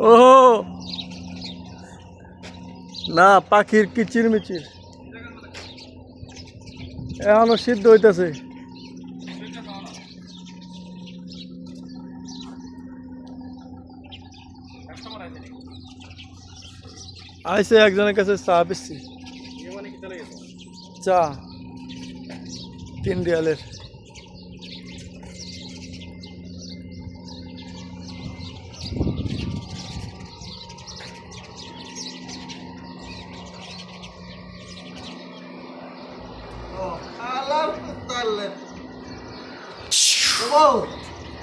ও না, পাখির কিচির মিচির এখনো সিদ্ধ হইতেছে। আইসে একজনের কাছে চা পিচ্ছি, চা 3 রিয়ালের। Oh, alam ko talat.